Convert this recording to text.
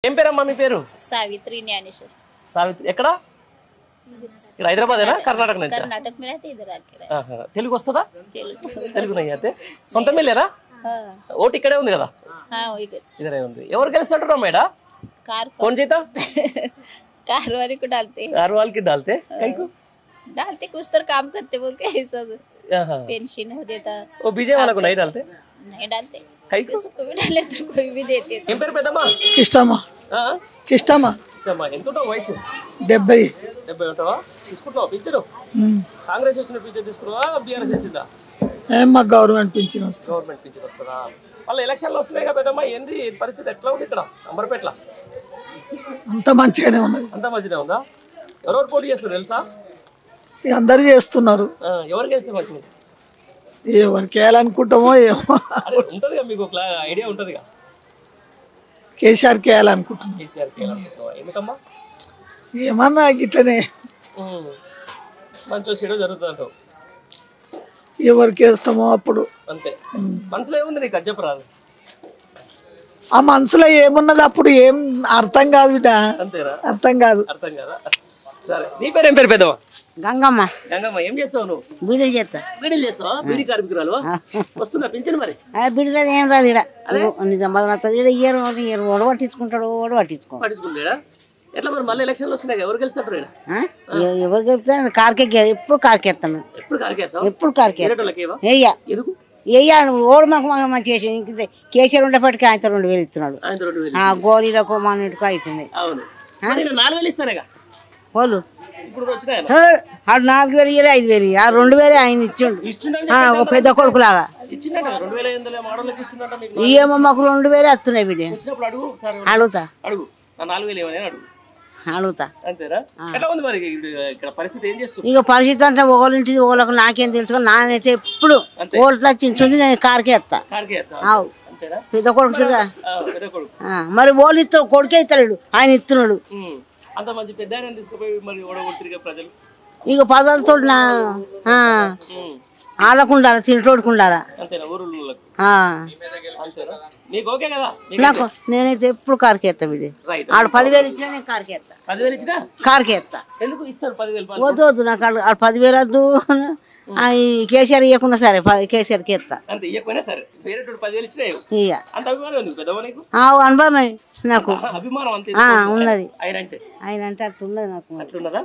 ఏం పేరమ్మా మీ పేరు? सावित्री ज्ञानेश्वर। సావిత్రి ఎక్కడ? ఇక్కడ హైదరాబాదేనా కర్ణాటక నుంచి? कर्नाटक में रहते इधर आके ఆహా తెలుగు వస్తదా? तेलुगु। తెలుగు నయ్య అయితే సొంత మేలేరా? ఓటు ఇక్కడే ఉంది కదా? हाँ वही ఇదరే ఉంది. ఎవరు గెలుస్తాడు మేడా? कार कौन जीता? कार वाले को डालते कार वाले की डालते कहीं को डालते कुछ तो काम करते बोल के ऐसा पेंशन हो देता। वो बीजे वाला को नहीं डालते? नहीं डालते कहीं को किसी को भी डाले तो कोई भी देते। ఏం పేరు పెద్దమ్మా? కిష్టమా కిష్టమా ఇష్టమ్మా. ఎంత ఉంటావు వయసు? 70 70 ఉంటావా? తీసుకుంటావా పింఛను? కాంగ్రెస్ వచ్చిన పింఛన్ తీసుకున్నావా బీఆర్ఎస్ వచ్చిందా? మా గవర్నమెంట్ పింఛన్ వస్తుంది. గవర్నమెంట్ పింఛన్ వస్తుందా? మళ్ళీ ఎలక్షన్లు వస్తున్నాయి కదా పెద్దమ్మా, ఏంది పరిస్థితి ఎట్లా ఉంది ఇక్కడ అంబర్పేటలో? అంత మంచిగానే ఉన్నది. అంత మంచిగా ఉందా? ఎవరెవరు పోటీ చేస్తారు తెలుసా? ఇక అందరు చేస్తున్నారు. ఎవరు గెలిస్తే మంచిది? ఎవరికి వేయాలనుకుంటామో ఏమో. అదే ఉంటుందిగా మీకు ఒక ఐడియా ఉంటుందిగా. కేసీఆర్కి వేయాలనుకుంటున్నాం. కేసీఆర్కి వేయాలనుకుంటున్నావా? ఎందుకమ్మా? ఏమన్నా ఇట్లనే మంచి చెడు జరుగుతుంది అంటావు. ఎవరికి వేస్తామో అప్పుడు అంతే. మనసులో ఏముంది నీకు? అది చెప్పరాదు. ఆ మనసులో ఏమున్నది అప్పుడు ఏం అర్థం కాదు బిడ్డ. అంతేరా? అర్థం కాదు. అర్థం కాదా? సరే, నీ పేరు ఏం పేరు పెద్దవా? గంగమ్మ. గంగమ్మ, ఏం చేస్తావు నువ్వు? బీడీలు చేస్తా. బీడీలు చేస్తావా? బీడీ కార్మికురాలు వస్తున్నా పింఛను మరి? బీడీలు ఏం రాదు ఇక్కడ నిజామాబాద్ వస్తుంది. ఇక్కడ ఇయర్ ఓడ పట్టించుకుంటాడు, ఓడ పట్టించుకుంటాడా? ఎట్లా మరి మళ్ళీ ఎలక్షన్లు వస్తున్నాయి, ఎవరు గెలుస్తారు? ఎవరు చెప్తాను కార్కే ఎప్పుడు కార్కేస్తాను. ఎప్పుడు కారికేస్తావు? ఎప్పుడు కార్కే వెయ్యా ఎందుకు వెయ్యా ఓడు మాకు మంచి చేసి కేసీఆర్ ఉండేపటికి ఆయన 2000 ఇస్తున్నాడు. ఆయన 2000 గోరీలకు మన ఇంటికి అవుతుంది. అవును, 4000 ఇస్తానేగా వాళ్ళు ఇప్పుడు వచ్చినాయి. ఆడు 4000 ఇయ్యలే, 5000 ఆ 2000 ఆయన ఇచ్చిండు పెద్ద కొడుకు లాగా. ఇచ్చిందట 2000 మోడల్కి ఇస్తున్నట్ట. మీకు ఏమో మాకు 2000 వస్తున్నాయి బిడ్డ. వచ్చినప్పుడు అడుగు ఒకసారి. అడుగుతా అడుగు, నా 4000 ఏమని అడుగు. అడుగుతా. అంతేరా? ఎట్లా ఉంది మరి ఇక్కడ పరిస్థితి? ఏం చేస్తుంది ఇక పరిస్థితి అంటే ఒకరింటిది ఒకళ్ళకు నాకేం తెలుసు. నానైతే ఎప్పుడు ఓట్లు వచ్చింది నేను కార్కే ఎత్తా. అంతేరా? పెద్ద కొడుకు పెద్ద కొడుకు మరి ఓళ్ళు ఇస్తాడు, కొడుకే ఇస్తాడు, ఆయన ఇస్తున్నాడు. అంత మంచి పెద్ద ఆయన తీసుకుపోయి మరి ఓడగొడుతున్నారు ప్రజలు. ఇక పదాలతో ఆలకుండారా తింటోడుకుండారా. అంతేనా? ఊరులకు నీకు ఓకే కదా? నాకు నేనైతే ఎప్పుడు కార్కే ఎత్తా బిడ్డ. ఆడు 10,000 ఇచ్చినా నేను కార్కే ఎత్తా. 10,000 ఇచ్చినా కార్కే ఎత్తా. ఎందుకు ఇస్తారు 10,000? వద్దు వద్దు, నాకు ఆడు 10,000 వద్దు. కేసీఆర్ ఇవ్వకుండా సరే కేసీఆర్కి ఎత్తా. అంతే, ఇవ్వకపోయినా సరే వేరే 10,000 ఇచ్చినా ఇక అంత అభిమానం ఉంది పెద్దవా నీకు? అనుభవమే నాకు అభిమానం అంతే ఉన్నది. ఆయన అంటే అట్లున్నది నాకు. అట్లున్నదా?